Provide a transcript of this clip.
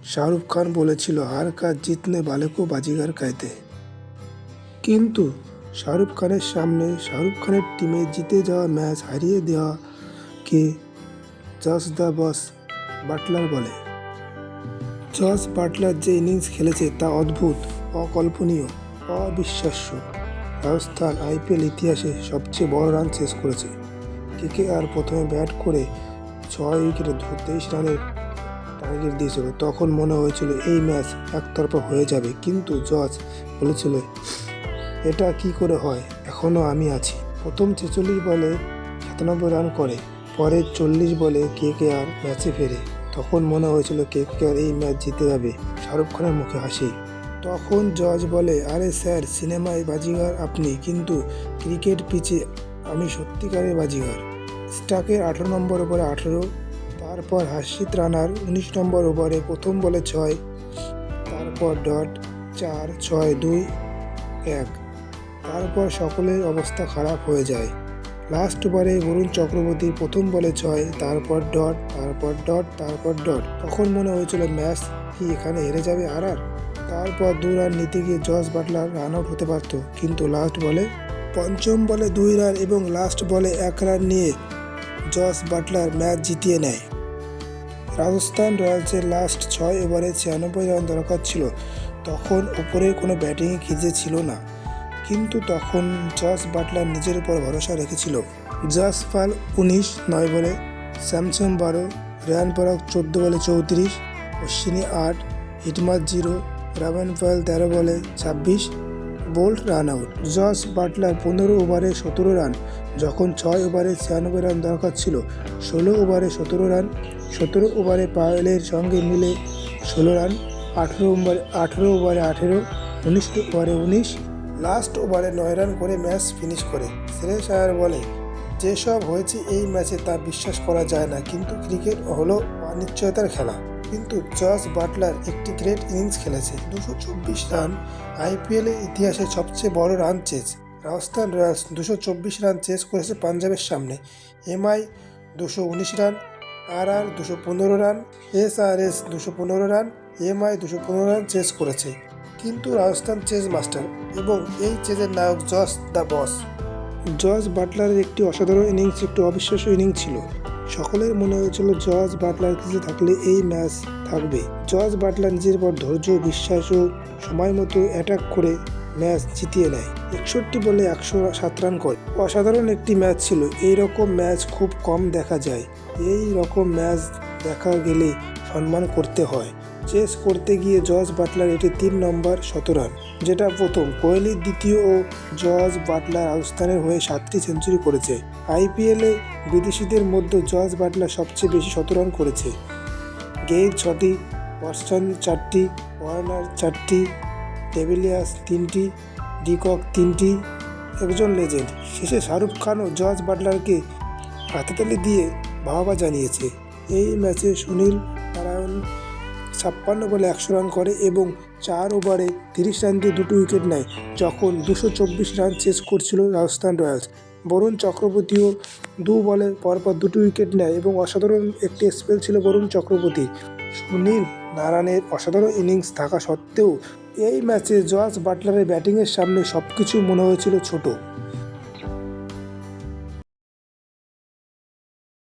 শাহরুখ খান বলেছিল হার কাজ জিতনে वाले को बाजीगर कहते हैं। কিন্তু শাহরুখ খানের সামনে শাহরুখ খানের টিমে জিতে যাওয়া ম্যাচ হারিয়ে দেওয়াকে জস দ্য বস বাটলার বলে। জস বাটলার যে ইনিংস খেলেছে তা অদ্ভুত, অকল্পনীয়, অবিশ্বাস্য। রাজস্থান আইপিএল ইতিহাসে সবচেয়ে বড় রান শেষ করেছে। কেকেআর প্রথমে ব্যাট করে 6 উইকেটে 23 রানের টার্গেট দিয়েছিল। তখন মনে হয়েছিল এই ম্যাচ একতরফা হয়ে যাবে, কিন্তু জস বলেছিল এটা কি করে হয়, এখনও আমি আছি। প্রথম 46 বলে 97 রান করে, পরের 40 বলে কেকেআর ম্যাচে ফেরে। তখন মনে হয়েছিল কেকেআর এই ম্যাচ জিতে যাবে। শাহরুখ খানের মুখে হাসি। তখন জজ বলে, আরে স্যার, সিনেমায় বাজিগার আপনি, কিন্তু ক্রিকেট পিচে আমি সত্যিকারের বাজিগার। স্টাকের 18 নম্বর ওভারে 18, তারপর হার্ষিত রানার 19 নম্বর ওভারে প্রথম বলে 6, তারপর ডট 4, 6, 2, 1। তারপর সকলের অবস্থা খারাপ হয়ে যায়। লাস্ট ওভারে বরুণ চক্রবর্তীর প্রথম বলে 6, তারপর ডট, তারপর ডট, তারপর ডট। তখন মনে হয়েছিল ম্যাচ কি এখানে হেরে যাবে আর। তারপর 2 রান নিতে গিয়ে জস বাটলার রান আউট হতে পারত, কিন্তু লাস্ট বলে পঞ্চম বলে 2 রান এবং লাস্ট বলে 1 রান নিয়ে জস বাটলার ম্যাচ জিতিয়ে নেয়। রাজস্থান রয়্যালসের লাস্ট 6 ওভারে 96 রান দরকার ছিল। তখন ওপরের কোনো ব্যাটিংয়ে খিদে ছিল না, কিন্তু তখন জস বাটলার নিজের উপর ভরসা রেখেছিল। জাসপাল 19 9 বলে, স্যামসন 12, রিয়ান পরাগ 14 বলে 34, অশ্বিনী 8, হিটমার 0, রামান পায়েল 13 বলে 26, Boult run out. Jos Buttler 15 ওভারে 17 রান, যখন 6 ওভারে 96 রান দরকার ছিল। 16 ওভারে 17 রান, 17 ওভারে পায়েলের সঙ্গে মিলে 16 রান, 18 ওভারে 18, 19 ওভারে 19, লাস্ট ওভারে 9 রান করে ম্যাচ ফিনিশ করে। শ্রেয়স আয়ার বলে, যেসব হয়েছে এই ম্যাচে তা বিশ্বাস করা যায় না, কিন্তু ক্রিকেট হলো অনিশ্চয়তার খেলা। কিন্তু জস বাটলার একটি গ্রেট ইনিংস খেলেছে। 224 রান, আইপিএলের ইতিহাসে সবচেয়ে বড় run chase. Rajasthan Royals 224 run chase করেছে পাঞ্জাবের সামনে। MI 219 run, RR 215 run, SRS 215 run, MI 215 run chase করেছে। কিন্তু রাজস্থান চেজ মাস্টার, এবং এই চেজের নায়ক জস দ্য বস। জস বাটলারের একটি অসাধারণ ইনিংস, একটি অবিশ্বাস্য ইনিংস ছিল। সকলের মনে হয়েছিল জস বাটলার ক্রিজে থাকলে এই ম্যাচ থাকবে। জস বাটলার নিজের পর ধৈর্য, বিশ্বাস ও সময় মতো অ্যাটাক করে ম্যাচ জিতিয়ে নেয়। 61 বলে 107 রান করে। অসাধারণ একটি ম্যাচ ছিল। এই রকম ম্যাচ খুব কম দেখা যায়। এই রকম ম্যাচ দেখা গেলে সম্মান করতে হয়। চেস করতে গিয়ে জস বাটলার এটি 3 নম্বর 100 রান, যেটা প্রথম। কোহলির দ্বিতীয় ও জস বাটলার রাজস্থানের হয়ে 7টি সেঞ্চুরি করেছে। আইপিএলে বিদেশিদের মধ্যে জস বাটলার সবচেয়ে বেশি 100 রান করেছে। গেইল 6টি, ওয়াটসন 4টি, ওয়ার্নার 4টি, ডেভিলিয়ার্স 3টি, ডিকক 3টি। একজন লেজেন্ড। শেষে শাহরুখ খানও জস বাটলারকে হাততালি দিয়ে বাহবা জানিয়েছে। এই ম্যাচে সুনীল নারায়ণ 56 বলে 100 রান করে এবং 4 ওভারে 30 রান দিয়ে 2টি উইকেট নেয়, যখন 224 রান চেস করছিল রাজস্থান রয়্যালস। বরুণ চক্রবর্তীও 2 বলে পরপর 2টি উইকেট নেয় এবং অসাধারণ একটি স্পেল ছিল বরুণ চক্রবর্তীর। সুনীল নারায়ণের অসাধারণ ইনিংস থাকা সত্ত্বেও এই ম্যাচে জস বাটলারের ব্যাটিংয়ের সামনে সবকিছু মনে হয়েছিল ছোট।